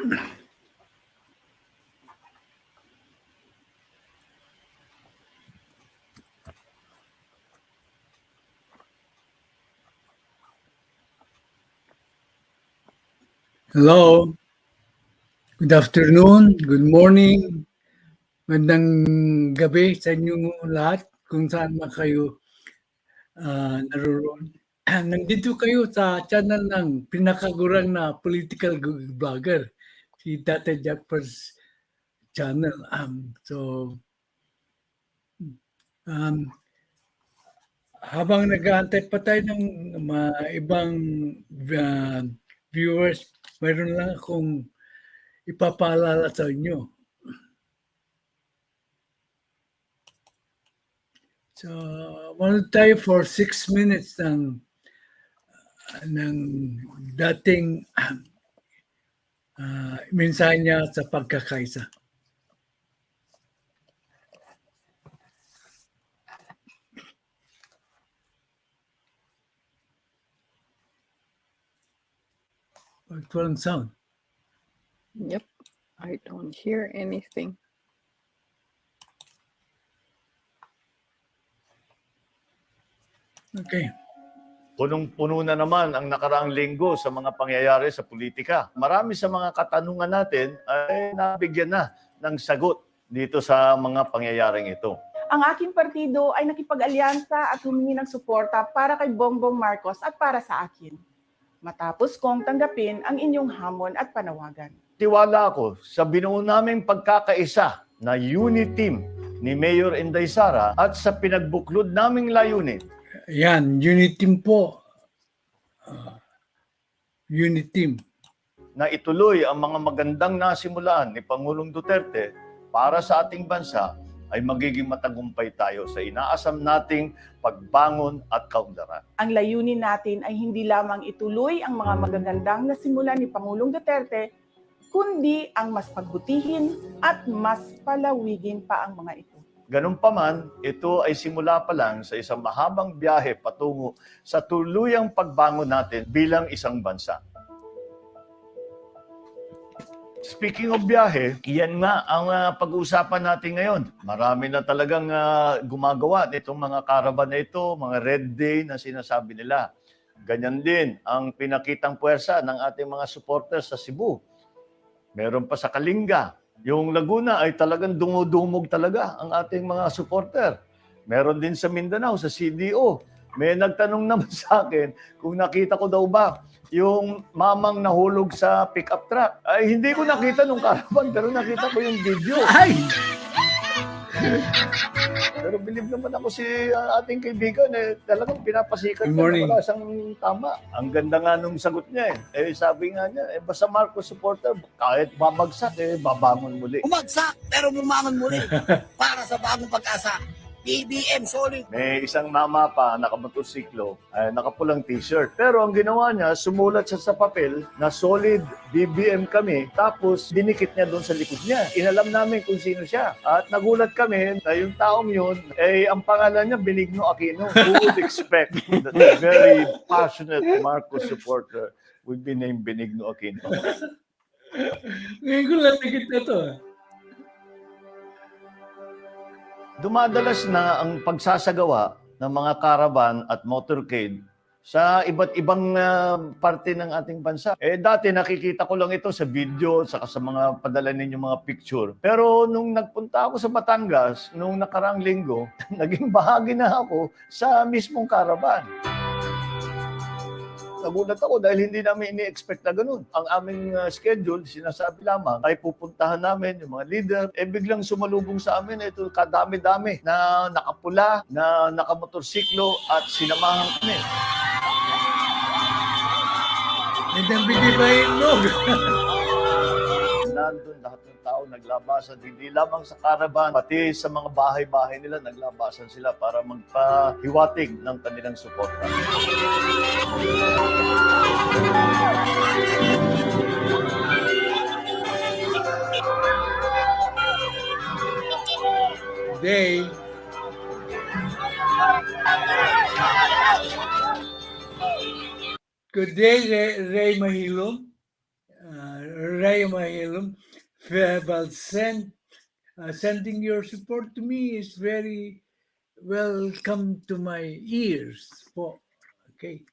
Hello. Good afternoon, good morning, magandang gabi sa inyong lahat kung saan man kayo naroon. Nandito kayo sa channel ng pinakagurang na political vlogger, si Tatay Jackper's channel. Um, habang nag-aantay pa tayo ng mga ibang uh, viewers, mayroon lang akong ipapaalala sa inyo. So, manood tayo for 6 minutes ng dating mensahe niya sa pagkakaisa. Walang sound. Yep, I don't hear anything. Okay. Punong-puno na naman ang nakaraang linggo sa mga pangyayari sa politika. Marami sa mga katanungan natin ay nabigyan na ng sagot dito sa mga pangyayaring ito. Ang aking partido ay nakipag-alyansa at humingi ng suporta para kay Bongbong Marcos at para sa akin. Matapos kong tanggapin ang inyong hamon at panawagan. Tiwala ako sa binuo naming pagkakaisa na unity team ni Mayor Inday Sara at sa pinagbuklod naming layunin. Yan, unit team po. Unit team. Na ituloy ang mga magandang nasimulaan ni Pangulong Duterte para sa ating bansa ay magiging matagumpay tayo sa inaasam nating pagbangon at kaunlaran. Ang layunin natin ay hindi lamang ituloy ang mga magagandang nasimulan ni Pangulong Duterte, kundi ang mas pagbutihin at mas palawigin pa ang mga ito. Ganun pa man, ito ay simula pa lang sa isang mahabang biyahe patungo sa tuluyang pagbangon natin bilang isang bansa. Speaking of biyahe, iyan nga ang pag-uusapan natin ngayon. Marami na talagang gumagawa nitong mga caravan na ito, mga Red Day na sinasabi nila. Ganyan din ang pinakitang puwersa ng ating mga supporters sa Cebu. Meron pa sa Kalinga. Yung Laguna ay talagang dumudumog talaga ang ating mga supporter. Meron din sa Mindanao, sa CDO. May nagtanong naman sa akin kung nakita ko daw ba yung mamang nahulog sa pickup truck. Ay, hindi ko nakita nung caravan, pero nakita ko yung video. Ay! Pero believe naman ako si ating kaibigan, talagang pinapasikat Good morning. na wala siyang tama. Ang ganda nga nung sagot niya sabi nga niya, basta Marcos supporter, kahit babagsak, babangon muli. Umagsak, pero bumangon muli para sa bagong pag-asa. BBM solid. May isang mama pa, nakamotorsiklo, nakapulang t-shirt. Pero ang ginawa niya, sumulat siya sa papel na solid BBM kami, tapos dinikit niya doon sa likod niya. Inalam namin kung sino siya. At nagulat kami na yung taong yun, ang pangalan niya Benigno Aquino. Who would expect that a very passionate Marcos supporter would be named Benigno Aquino? Ngayon ko lang nakita ito. Dumadalas na ang pagsasagawa ng mga caravan at motorcade sa iba't ibang parte ng ating bansa. Dati nakikita ko lang ito sa video saka sa mga padala ninyong mga picture. Pero nung nagpunta ako sa Batangas, nung nakarang linggo, naging bahagi na ako sa mismong caravan. Nagulat ako dahil hindi namin ini-expect na ganun. Ang aming schedule, sinasabi lamang, ay pupuntahan namin yung mga leader. Biglang sumalubong sa amin, ito kadami-dami na nakapula, na nakamotorsiklo at sinamahan kami. Hindi ang bigay ba yung log? Nandun lahat ng tao naglabasan, hindi lamang sa caravan, pati sa mga bahay-bahay nila naglabasan sila para magpahiwatig ng kanilang suporta. Today, good day, Ray Mahilo. Raya Mahilum, well, sending your support to me is very welcome to my ears po. Okay.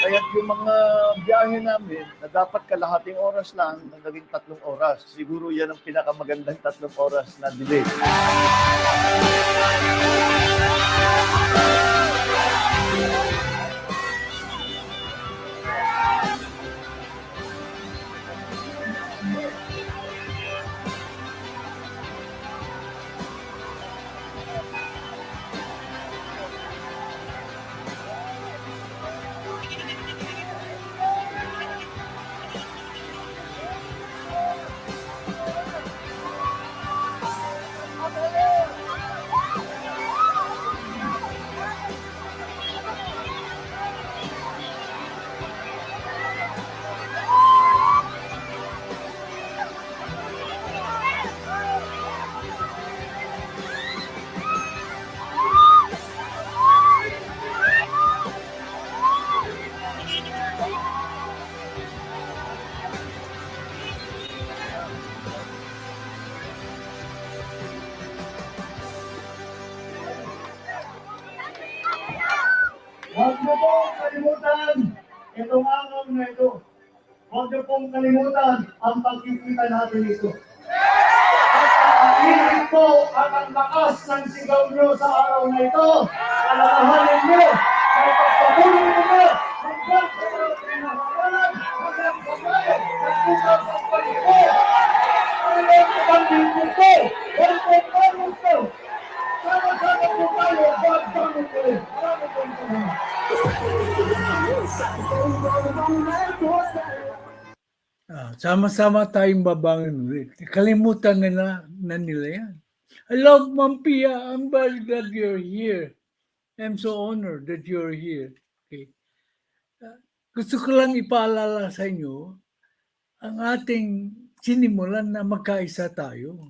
Kaya yung mga biyahe namin na dapat kalahating oras lang, naging 3 oras. Siguro yan ang pinakamagandang 3 oras na delay. Huwag niyo pong kalimutan itong araw na ito. Huwag niyo pong kalimutan ang pagkikita natin ito. At ang init po at ang lakas ng sigaw niyo sa araw na ito, alalahanin niyo ay pagpatuloy niyo hanggang sa mga pinakawalan, hanggang sa bayan, hanggang sa pagpalipo. Hanggang sa pagpalipo po, hanggang sa sama-sama po tayo, pagpangit ko rin. Maraming po salamat. Sama-sama tayong babangon ulit. Kalimutan na nila yan. I love Mampia. I'm very glad you're here. I'm so honored that you're here. Okay. Gusto ko lang ipaalala sa inyo ang ating sinimulan na magkaisa tayo.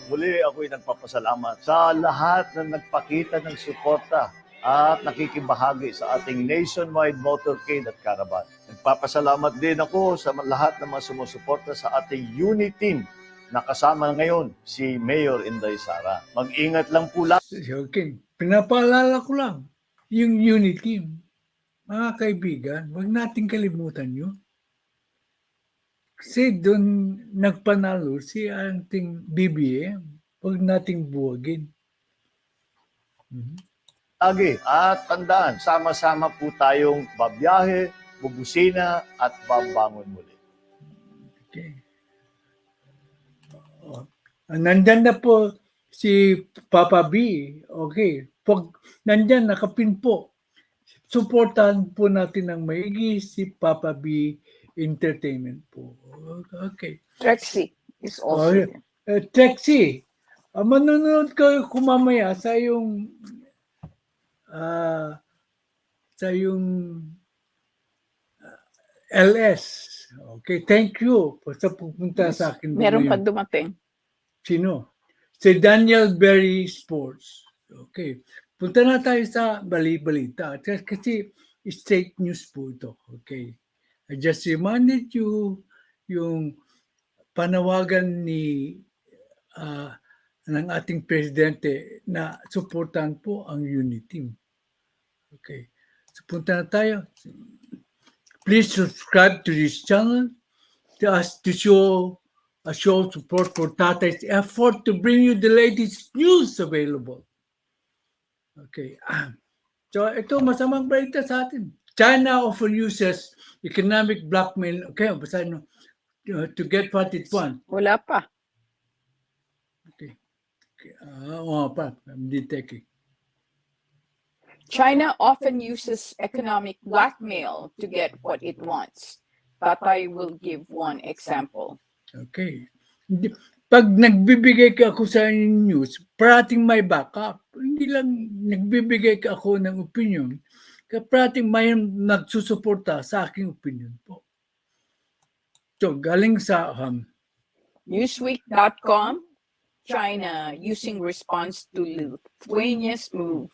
Muli ako'y nagpapasalamat sa lahat na nagpakita ng suporta at nakikibahagi sa ating nationwide motorcade at caravan. Nagpapasalamat din ako sa lahat ng mga sumusuporta sa ating unit team na kasama ngayon si Mayor Inday Sara. Mag-ingat lang po lang. Okay. Pinapaalala ko lang yung unit team. Mga kaibigan, huwag nating kalimutan yun. Kasi doon nagpanalo si ating BBM. Huwag nating buwagin. Lagi at tandaan, sama-sama po tayong babiyahe, bubusina at babangon muli. Okay. Nandyan na po si Papa B. Okay. Pag nandyan, nakapin po. Supportahan po natin ng maigi si Papa B Entertainment po. Okay. Trexie is also Okay. here. Trexie, manonood kayo kumamaya sa yung LS. Okay, thank you sa pupunta sa akin. Meron pa ngayon. dumating. Sino? Si Daniel Berry Sports. Okay. Punta na tayo sa bali-balita. Kasi state news po ito. Okay. I just reminded you yung panawagan ng ating presidente na suportahan po ang unit team. Okay. So punta na tayo. Please subscribe to this channel to show support for Tatay's effort to bring you the latest news available. Okay. So ito masamang balita sa atin. China often uses economic blackmail. Okay, basahin mo. To get what it wants. Wala pa. Okay. I'm detecting. China often uses economic blackmail to get what it wants. Tatay will give one example. Okay. Pag nagbibigay ka ako sa news, parating may backup. Hindi lang nagbibigay ka ako ng opinion, parating may nagsusuporta sa aking opinion po. So, galing sa Newsweek.com, China using response to Lithuania's move.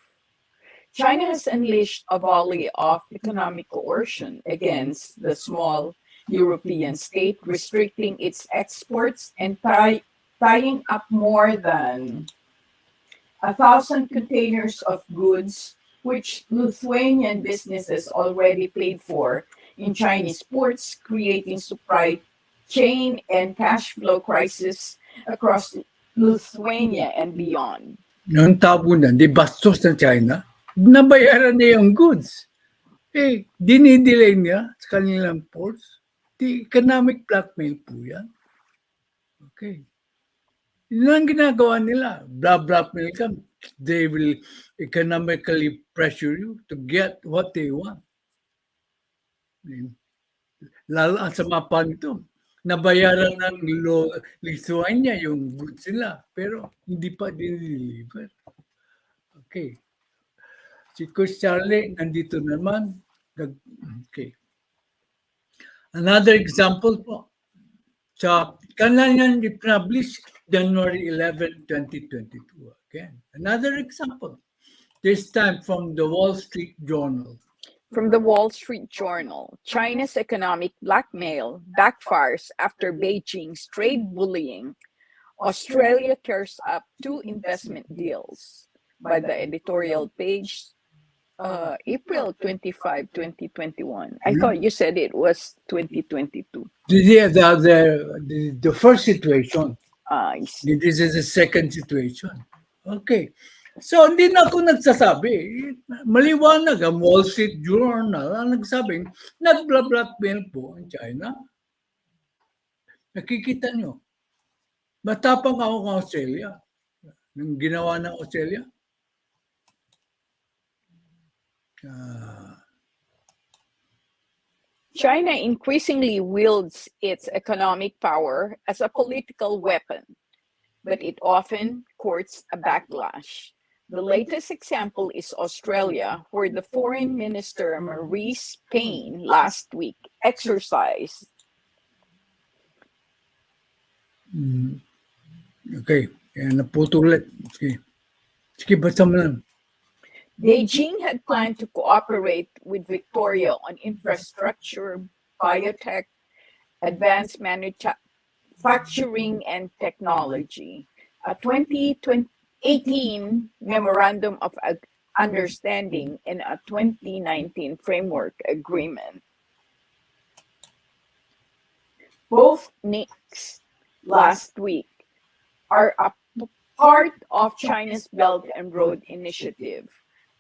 China has unleashed a volley of economic coercion against the small European state, restricting its exports and tying up more than 1,000 containers of goods, which Lithuanian businesses already paid for in Chinese ports, creating supply chain and cash flow crisis across Lithuania and beyond. Noong tabunan, di bastos ng China, nabayaran niya yung goods. Dinidelay niya sa kanilang ports. Di economic blackmail po yan. Okay. Yun ang ginagawa nila. Blackmail ka. They will economically pressure you to get what they want. Lalo ang sama pa nito. Nabayaran ng Lithuania yung goods nila. Pero hindi pa dinideliver. Okay. Si Coach Charlie, nandito naman. Okay. Another example po. So, kanilang i-publish January 11, 2022. Again, another example. This time from the Wall Street Journal. From the Wall Street Journal, China's economic blackmail backfires after Beijing's trade bullying. Australia tears up 2 investment deals. By the editorial page, April 25, 2021. I thought you said it was 2022. The first situation. I see. This is the second situation. Okay. So, hindi na ako nagsasabi. Maliwanag ang Wall Street Journal ang nagsabing nag-blackmail po ang China. Nakikita nyo. Matapang ako ng Australia. Nang ginawa ng Australia. China increasingly wields its economic power as a political weapon, but it often courts a backlash. The latest example is Australia, where the Foreign Minister Maurice Payne last week exercised. Okay. Naputol ulit. Sige, basta mo lang. Beijing had planned to cooperate with Victoria on infrastructure, biotech, advanced manufacturing, and technology. A 2018 Memorandum of Understanding and a 2019 Framework Agreement. Both NICs last week are a part of China's Belt and Road Initiative,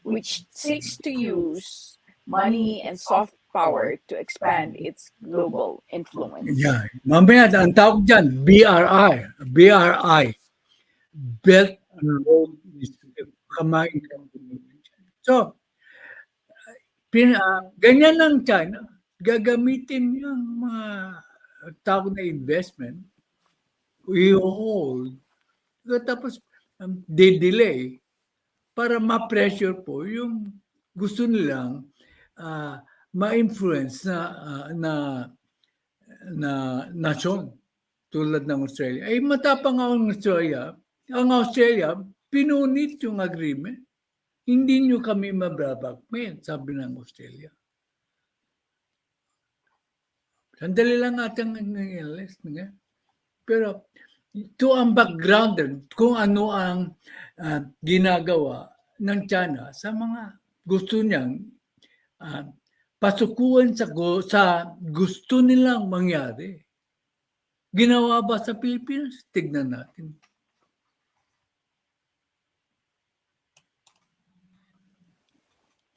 which seeks to use money and soft power to expand its global influence. Yeah. Mamaya, ang tawag dyan, BRI. Belt and Road Initiative. So, ganyan lang China. Gagamitin yung mga tawag na investment. I-hold. Tapos, de-delay para ma-pressure po yung gusto nilang ma-influence na nasyon tulad ng Australia. Ay matapang ang Australia. Ang Australia, pinunit yung agreement. Hindi nyo kami mababagmen, sabi ng Australia. Sandali lang natin ng pero ito ang background kung ano ang ginagawa ng China sa mga gusto niyang pasukuan sa gusto nilang mangyari. Ginawa ba sa Philippines? Tignan natin.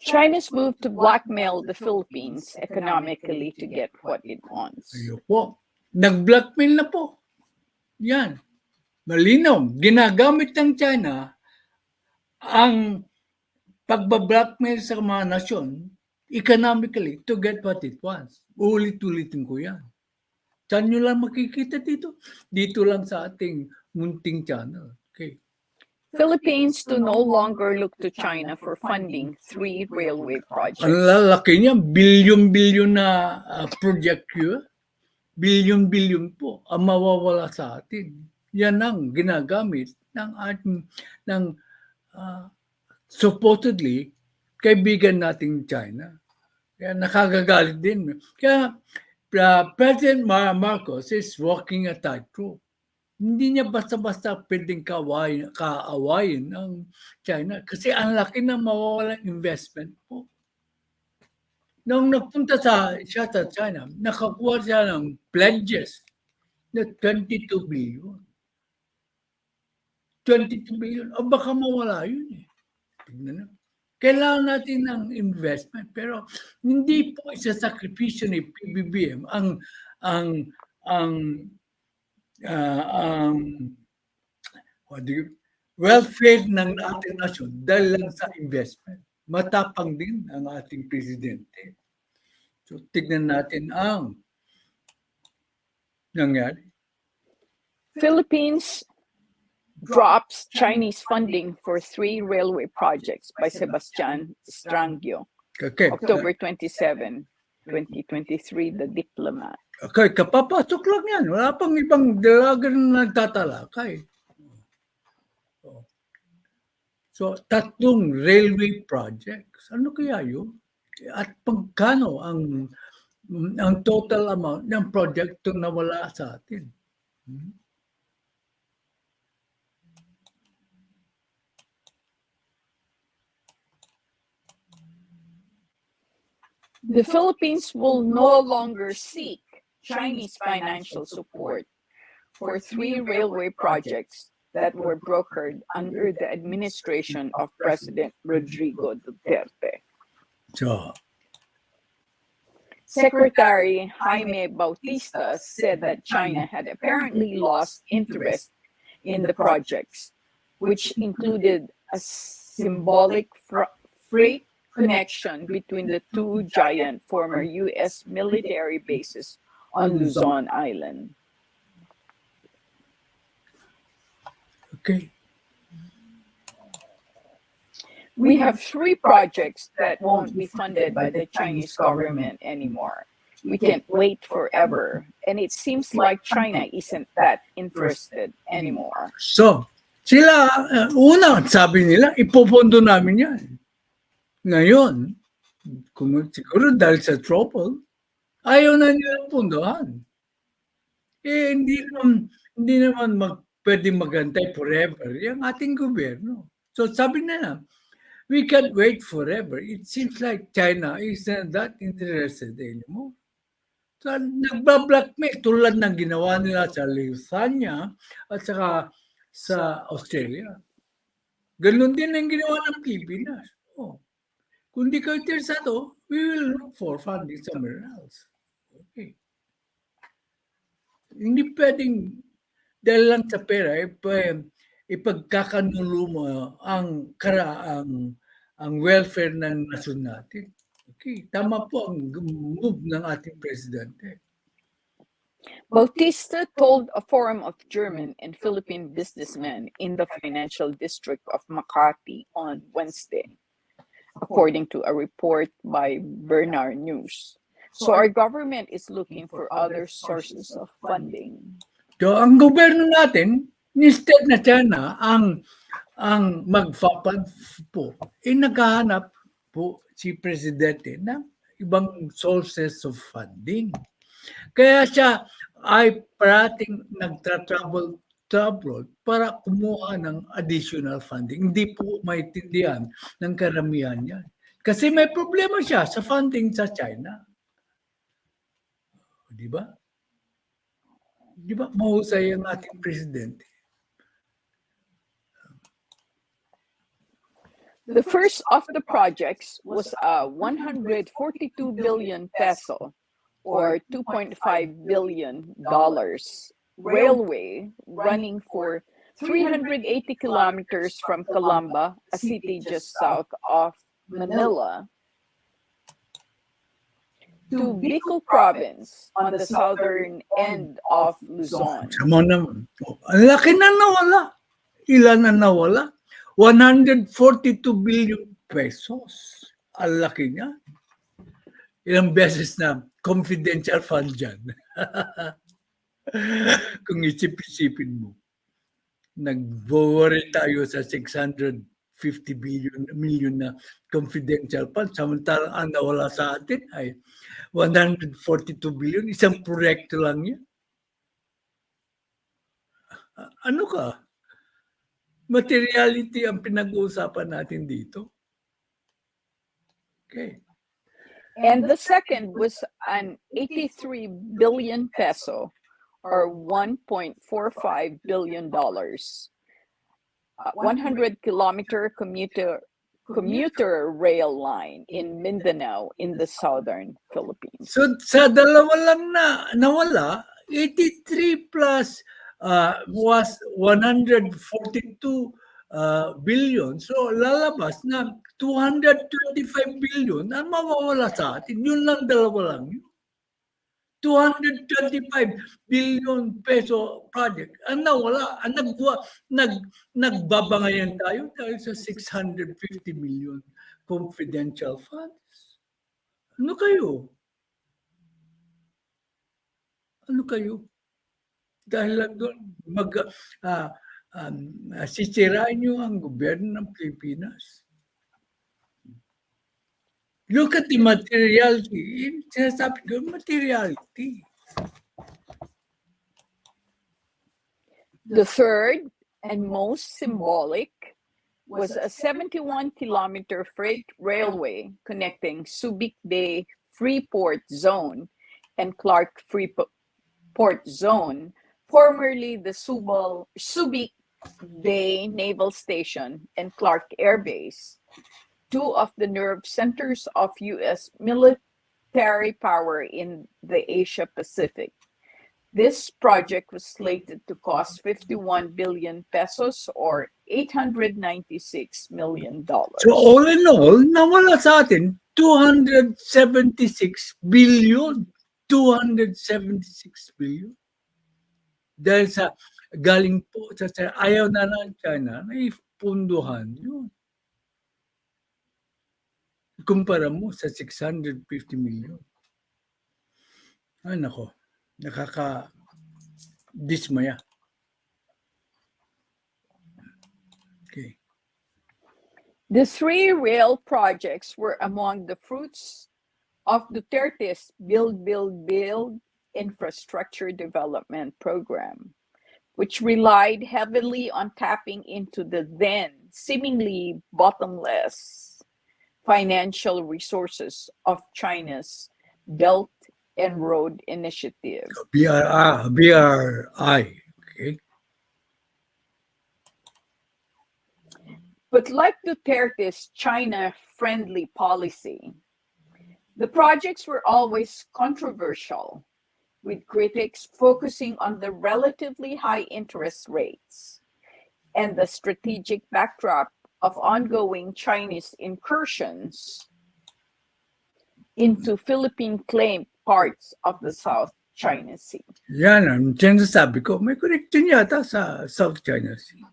China's move to blackmail the Philippines economically to get what it wants. Ayun po. Nag-blackmail na po. Yan. Malinaw. Ginagamit ng China ang pagbablackmail sa mga nasyon economically to get what it wants. Ulit-ulitin ko yan. Saan nyo lang makikita dito? Dito lang sa ating munting channel. Okay. Philippines to no longer look to China for funding 3 railway projects. Ang lalaki niya, bilyon-bilyon na project yun. Bilyon-bilyon po ang mawawala sa atin. yan ang ginagamit ng ating ng ah, supposedly kaibigan nating China. Kaya nakagagalit din. Kaya President Marcos is walking a tightrope. Hindi niya basta-basta pwedeng kaawayin ang China kasi ang laki ng mawawalang investment po. Nung nagpunta siya sa China, nakakuha siya ng pledges na 22 billion. 22 billion. O baka mawala yun eh. Tignan na. Kailangan natin ng investment pero hindi po isasakripisyo ni PBBM ang ang ang welfare ng ating nasyon dahil lang sa investment. Matapang din ang ating presidente. So tignan natin ang nangyari. Philippines drops Chinese funding for 3 railway projects by Sebastian Strangio. Okay. October 27, 2023, The Diplomat. Okay, kapapasok lang yan. Wala pang ibang dalaga na nagtatalakay. So, 3 railway projects. Ano kaya yun? At pagkano ang total amount ng project na wala sa atin? The Philippines will no longer seek Chinese financial support for 3 railway projects that were brokered under the administration of President Rodrigo Duterte. So, Secretary Jaime Bautista said that China had apparently lost interest in the projects, which included a symbolic freight connection between the 2 giant former U.S. military bases on Luzon Island. okay. We have 3 projects that won't be funded by the Chinese government anymore. We can't wait forever. And it seems like China isn't that interested anymore. So, sila, una, sabi nila, ipopondo namin yan. Ngayon, kung siguro dahil sa trouble, ayaw na nilang pundohan. Eh, hindi naman pwedeng magantay forever yung ating gobyerno. So, sabi nila, we can't wait forever. It seems like China is not that interested anymore. So, nagbablackmail tulad ng ginawa nila sa Lusanya at saka sa Australia. Ganun din ang ginawa ng Pilipinas. Oh. Kung di kayo interesado, we will look for funding somewhere else. Okay. Hindi pwedeng dahil lang sa pera, ipagkakanulo mo ang welfare ng nasyon natin. Okay, tama po ang move ng ating presidente. Bautista told a forum of German and Philippine businessmen in the financial district of Makati on Wednesday, according to a report by Bernard News. So our government is looking for other sources of funding. So ang gobyerno natin, instead na China ang magfapad po, naghahanap po si Presidente ng ibang sources of funding. Kaya siya ay parating nagtra-travel para kumuha ng additional funding. Hindi po maintindihan ng karamihan yan. Kasi may problema siya sa funding sa China. Di ba? Di ba mahusay ang ating presidente? The first of the projects was a 142 billion peso or $2.5 billion railway running for 380 kilometers from Calamba, a city just south of Manila, to Bicol province on the southern end of Luzon. Sama naman. Ang laki na nawala. Ilan na nawala? 142 billion pesos. Ang laki niya. Ilang beses na confidential fund dyan. Kung isip-isipin mo. nag-worry tayo sa 650 million na confidential fund. Samantalang ang nawala sa atin ay 142 billion. Isang proyekto lang yan. Ano ka? Materiality ang pinag-uusapan natin dito. Okay. And the second was an 83 billion peso or $1.45 billion, 100-kilometer commuter rail line in Mindanao in the southern Philippines. So sa dalawa lang na nawala, 83 plus was 142 billion. So lalabas na 225 billion ang mawawala sa atin. Yun lang, dalawa lang yun. 225 billion peso project. Ang nawala, ang nagbabangayan tayo dahil sa 650 million confidential funds. Ano kayo? Ano kayo? Dahil lang doon, sisirain nyo ang gobyerno ng Pilipinas. Look at the materiality. Sinasabi ko, materiality. The third and most symbolic was a 71-kilometer freight railway connecting Subic Bay Freeport Zone and Clark Freeport Zone, formerly the Subic Bay Naval Station and Clark Air Base, two of the nerve centers of U.S. military power in the Asia Pacific. This project was slated to cost 51 billion pesos or $896 million. So all in all, nawala sa atin 276 billion. 276 billion. Dahil sa galing po sa ayaw na ng China na ipunduhan yun. Kumpara mo sa 650 million. Ay nako, nakaka-dismaya. Okay. The three rail projects were among the fruits of Duterte's Build, Build, Build infrastructure development program, which relied heavily on tapping into the then seemingly bottomless financial resources of China's Belt and Road Initiative. BRI. Okay. But like Duterte's China-friendly policy, the projects were always controversial, with critics focusing on the relatively high interest rates and the strategic backdrop of ongoing Chinese incursions into Philippine-claimed parts of the South China Sea. Yan ang sinasabi ko. May connection yata sa South China Sea.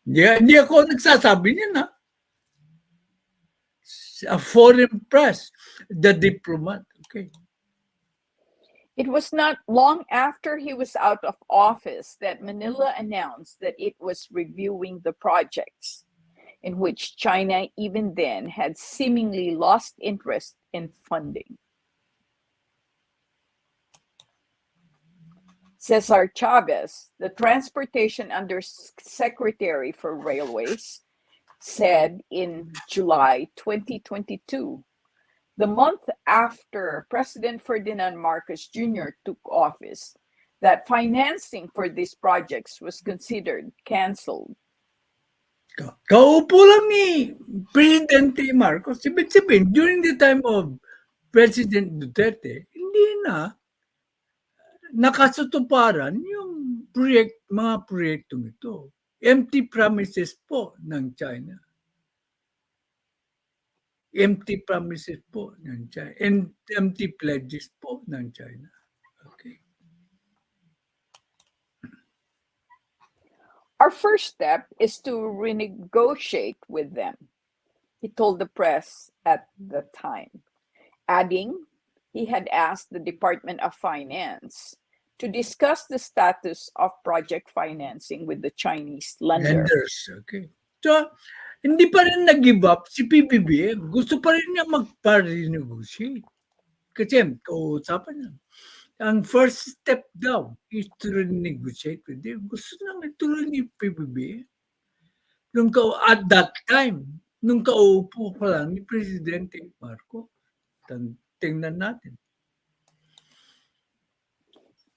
Hindi ako nagsasabi niyan, ha? A foreign press, the diplomat. Okay. It was not long after he was out of office that Manila announced that it was reviewing the projects, in which China even then had seemingly lost interest in funding. Cesar Chavez, the Transportation Undersecretary for Railways, said in July 2022, the month after President Ferdinand Marcos Jr. took office, that financing for these projects was considered canceled. Kaupo lang ni Presidente Marcos. Sipin, during the time of President Duterte, hindi na nakasutuparan yung mga proyektong ito. Empty promises po ng China. Empty promises po ng China. And empty pledges po ng China. Okay. Our first step is to renegotiate with them, he told the press at the time, adding he had asked the Department of Finance, to discuss the status of project financing with the Chinese lender. Lenders. Okay. So, hindi pa rin nag-give up si PBBM. Gusto pa rin niya magpa-renegotiate. Kasi, kauusapan niya. Ang first step daw is to renegotiate with them. Gusto nang ituloy ni PBBM. At that time, nung kauupo pa lang ni Presidente Marcos, tingnan natin.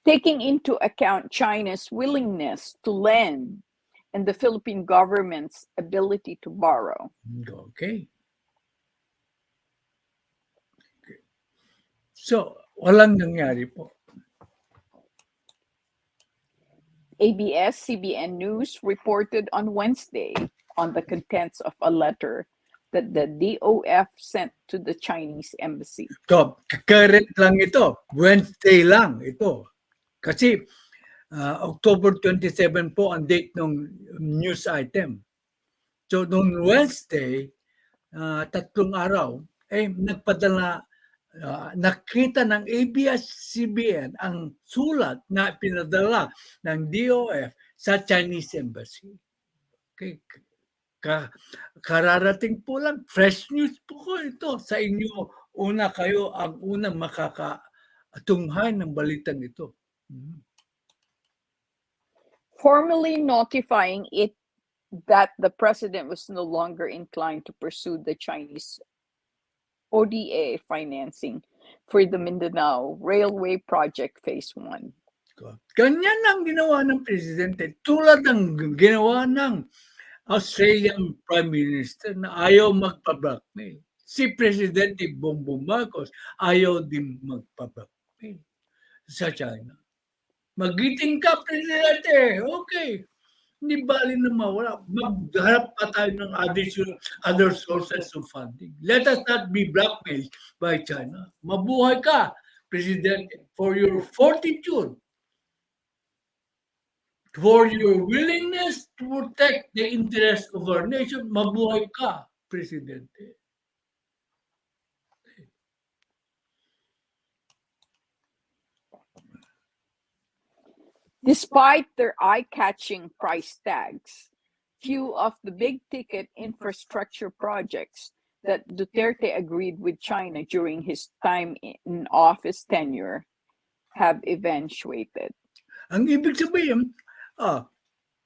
Taking into account China's willingness to lend and the Philippine government's ability to borrow. Okay. So, walang nangyari po. ABS-CBN News reported on Wednesday on the contents of a letter that the DOF sent to the Chinese embassy. So, current lang ito. Wednesday lang ito. Kasi October 27 po ang date ng news item. So, noong Wednesday, 3 araw, nagpadala, nakita ng ABS-CBN ang sulat na pinadala ng DOF sa Chinese Embassy. Okay. Kararating po lang, fresh news po ko ito sa inyo. Una kayo ang unang makakatunghay ng balitang ito. Formally notifying it that the president was no longer inclined to pursue the Chinese ODA financing for the Mindanao Railway Project Phase 1. Ganyan ang ginawa ng presidente. Tulad ng ginawa ng Australian Prime Minister na ayaw magpa-blackmail. Si Presidente Bongbong Marcos ayaw din magpa-blackmail sa China. Magiting ka, Presidente. Okay. Hindi bali na mawala. Magharap pa tayo ng other sources of funding. Let us not be blackmailed by China. Mabuhay ka, Presidente, for your fortitude, for your willingness to protect the interests of our nation. Mabuhay ka, Presidente. Despite their eye-catching price tags, few of the big-ticket infrastructure projects that Duterte agreed with China during his time in office tenure have eventuated. Ang ibig sabihin,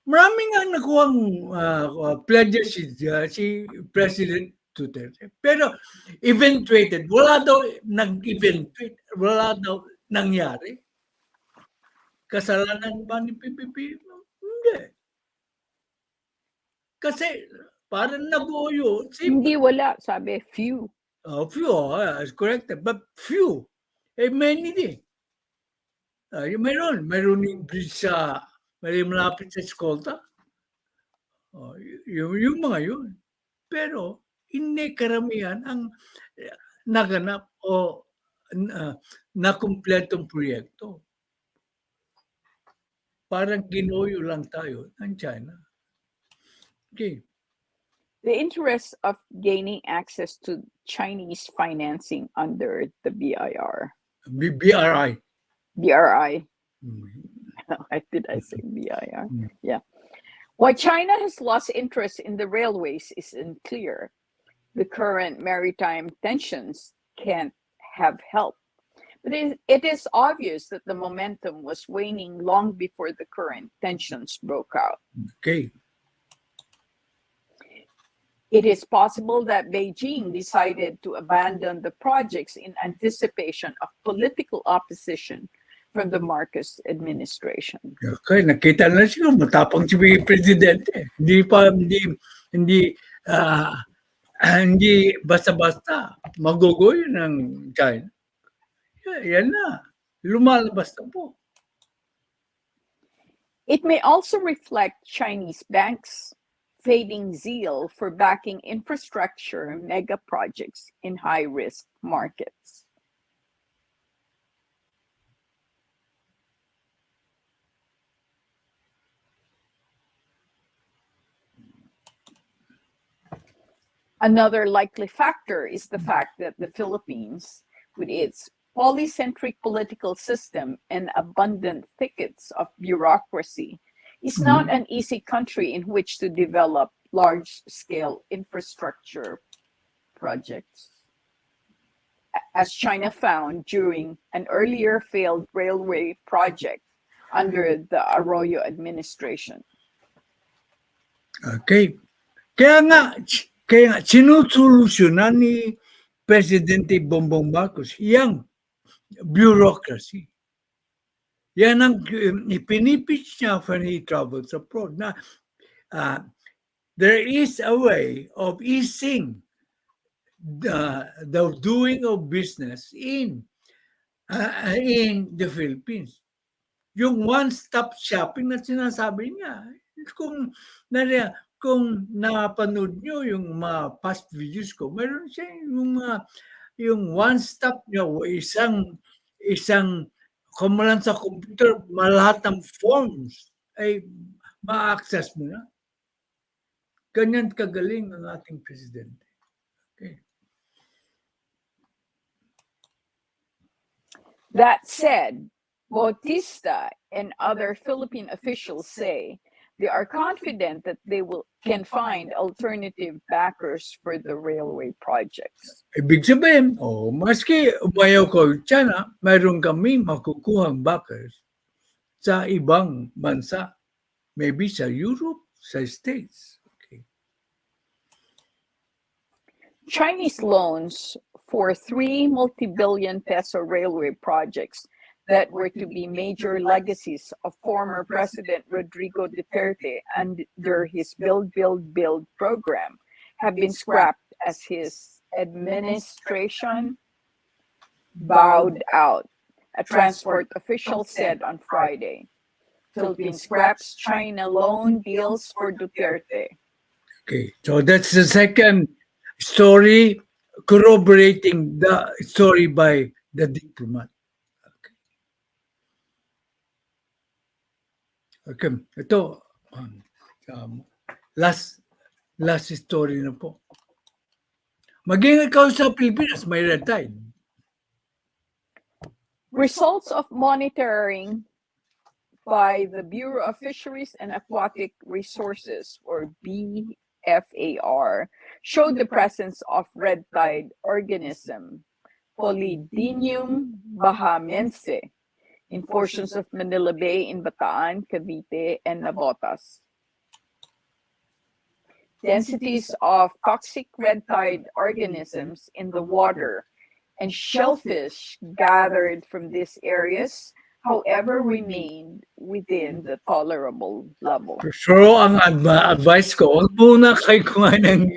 marami nga nakuhang pledges si President Duterte. Pero eventuated, wala daw nag-eventuate, wala daw nangyari. Kasalanan ba ni PPP? Hindi. Kasi parang nag-uyo. Hindi wala, sabi, few. Few, is correct. But few. Many din. Meron yung bridge sa, may malapit sa Escolta. Yung mga yun. Pero hindi karamihan ang naganap o nakumpletong proyekto. Parang ginuyo lang tayo ng China. Okay. The interest of gaining access to Chinese financing under the BRI. BRI. BRI. Did I say BIR? Yeah. Why China has lost interest in the railways is unclear. The current maritime tensions can't have helped. But it is obvious that the momentum was waning long before the current tensions broke out. Okay. It is possible that Beijing decided to abandon the projects in anticipation of political opposition from the Marcos administration. Okay, nakita na siguro matapang si Presidente. Hindi basta-basta magugoy ng China. Yan na. Lumalabas na po. It may also reflect Chinese banks' fading zeal for backing infrastructure mega projects in high-risk markets. Another likely factor is the fact that the Philippines, with its polycentric political system and abundant thickets of bureaucracy is not an easy country in which to develop large-scale infrastructure projects, as China found during an earlier failed railway project under the Arroyo administration. Okay. Kaya nga, sinusolusyonan ni Presidente Bongbong Marcos yung bureaucracy. Yan ang ipinipitch niya when he travels abroad na there is a way of easing the doing of business in the Philippines. Yung one-stop shopping na sinasabi niya, kung kung napanood nyo yung mga past videos ko, meron siya yung one-stop niya, isang kung lang sa computer, lahat ng forms ay ma-access mo na. Ganyan kagaling ang ating presidente. Okay. That said, Bautista and other Philippine officials say they are confident that they can find alternative backers for the railway projects. Ibig sabihin, maski umayaw ko China, mayroon kami makukuhang backers sa ibang bansa. Maybe sa Europe, sa States. Okay. Chinese loans for 3 multi-billion peso railway projects that were to be major legacies of former President Rodrigo Duterte under his Build, Build, Build program have been scrapped as his administration bowed out, a transport official said on Friday. Philippines scraps China loan deals for Duterte. Okay, so that's the second story corroborating the story by the diplomat. Okay, ito, last story na po. Maging ikaw sa Pilipinas, may red tide. Results of monitoring by the Bureau of Fisheries and Aquatic Resources, or BFAR, showed the presence of red tide organism Polydinium bahamense in portions of Manila Bay in Bataan, Cavite, and Navotas. Densities of toxic red tide organisms in the water and shellfish gathered from these areas, however, remained within the tolerable level. Pero ang advice ko, huwag muna kayo kumain ng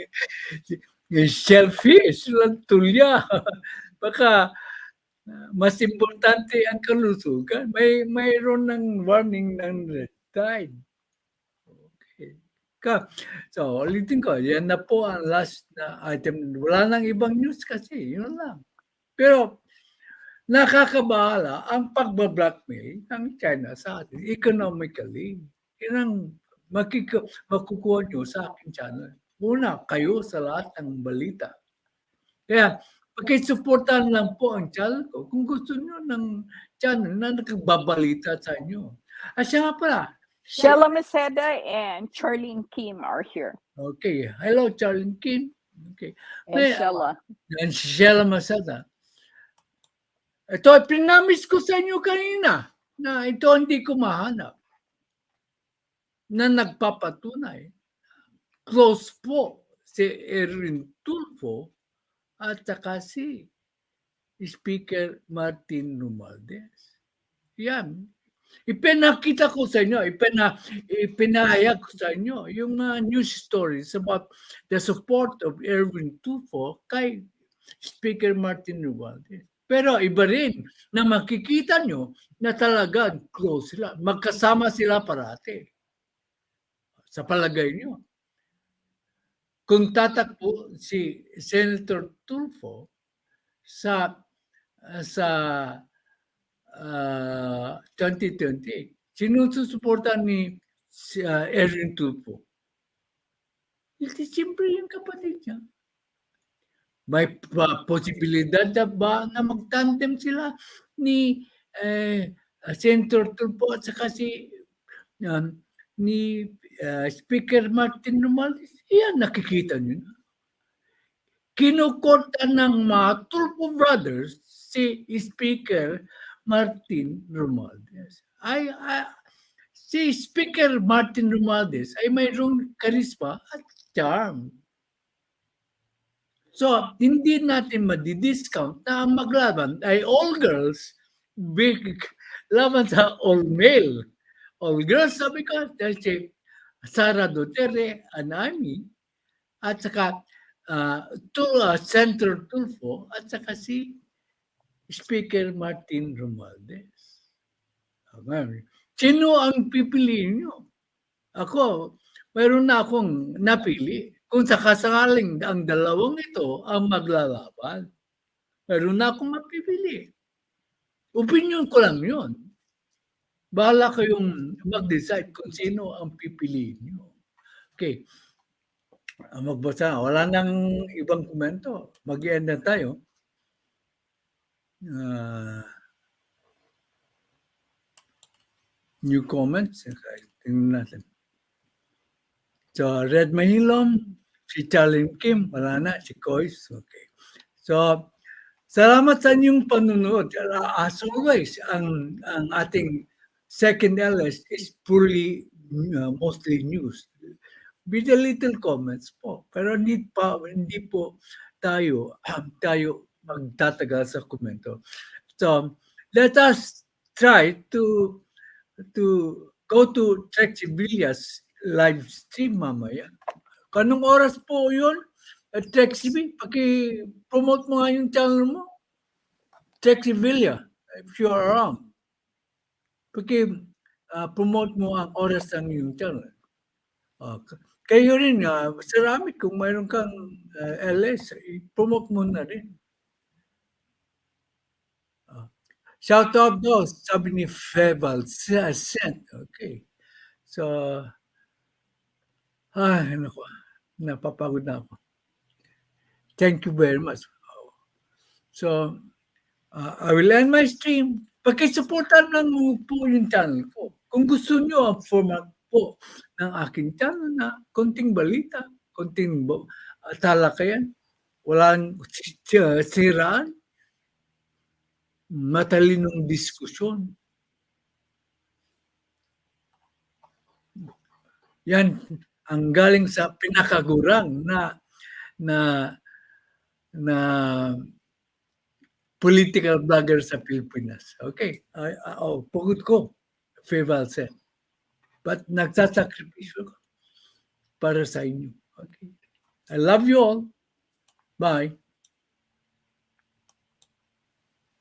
shellfish, lang tulya. Baka mas importante ang kalusugan. Mayroon ng warning ng red tide. Okay. So, ulitin ko, yan na po ang last na item. Wala nang ibang news kasi, yun lang. Pero, nakakabahala ang pagba-blackmail ng China sa atin economically. Yan ang makukuha nyo sa aking channel. Una, kayo sa lahat ng balita. Kaya, pakisuportahan lang po ang channel ko kung gusto nyo ng channel na nagbabalita sa inyo. At siya nga pala. Shella Maceda and Charlene Kim are here. Okay. Hello, Charlene Kim. Okay. And Shella. And Shella Maceda. Ito, pinamis ko sa inyo kanina na ito hindi ko mahanap na nagpapatunay. Close po si Erwin Tulfo at saka si Speaker Martin Romualdez. Yan. Ipinakita ko sa inyo, ipinahayag ko sa inyo yung news stories about the support of Erwin Tulfo kay Speaker Martin Romualdez. Pero iba rin na makikita nyo na talagang close sila. Magkasama sila parati. Sa palagay nyo. Kung tatakbo si Senator Tulfo sa 2028, sinusuportan ni Erwin Tulfo? Siyempre yung kapatid niya. May posibilidad na ba na mag-tandem sila ni Senator Tulfo at saka um, ni Speaker Martin Romualdez? Yan, nakikita niyo na. Kinukorta ng mga Tulfo brothers si Speaker Martin Romualdez. Si Speaker Martin Romualdez ay mayroong karisma at charm. So, hindi natin madi-discount na ang maglaban ay all girls big laban sa all male. All girls, sabi ko, dahil si Sara Duterte, Anami, at saka Senator Tulfo, at saka si Speaker Martin Romualdez. Sino ang pipiliin nyo? Ako, mayroon na akong napili. Kung sakasakaling ang dalawang ito ang maglalaban, mayroon na akong mapipili. Opinion ko lang yun. Bahala kayong mag-decide kung sino ang pipiliin nyo. Okay. Magbasa. Wala nang ibang komento. Mag-i-end na tayo. New comments. Okay. Tingnan natin. So, Red Mahilom, si Charlie Kim, wala na, si Kois. Okay. So, salamat sa inyong panunood. As always, ang ating second LS is purely mostly news. With a little comments po. Pero hindi po tayo magtatagal sa komento. So, let us try to go to Trek Villa's live stream mamaya. Kanong oras po yun? Trek TV, paki-promote mo nga yung channel mo. Trek Villa, if you are around. Paki-promote mo ang oras ng yung channel. Kayo rin, Ceramic, kung mayroon kang LS, i-promote mo na rin. Shout out daw, sabi ni Feval, okay. So, naku, napapagod na ako. Thank you very much. So, I will end my stream. Pakisuportan lang po yung channel ko. Kung gusto nyo ang format po ng aking channel na konting balita, konting talakayan, walang siraan, matalinong diskusyon. Yan ang galing sa pinakagurang na political blogger sa Philippines. Okay. Pagod ko. Feval said. But nagsasakripisyo ko para sa inyo. Okay. I love you all. Bye.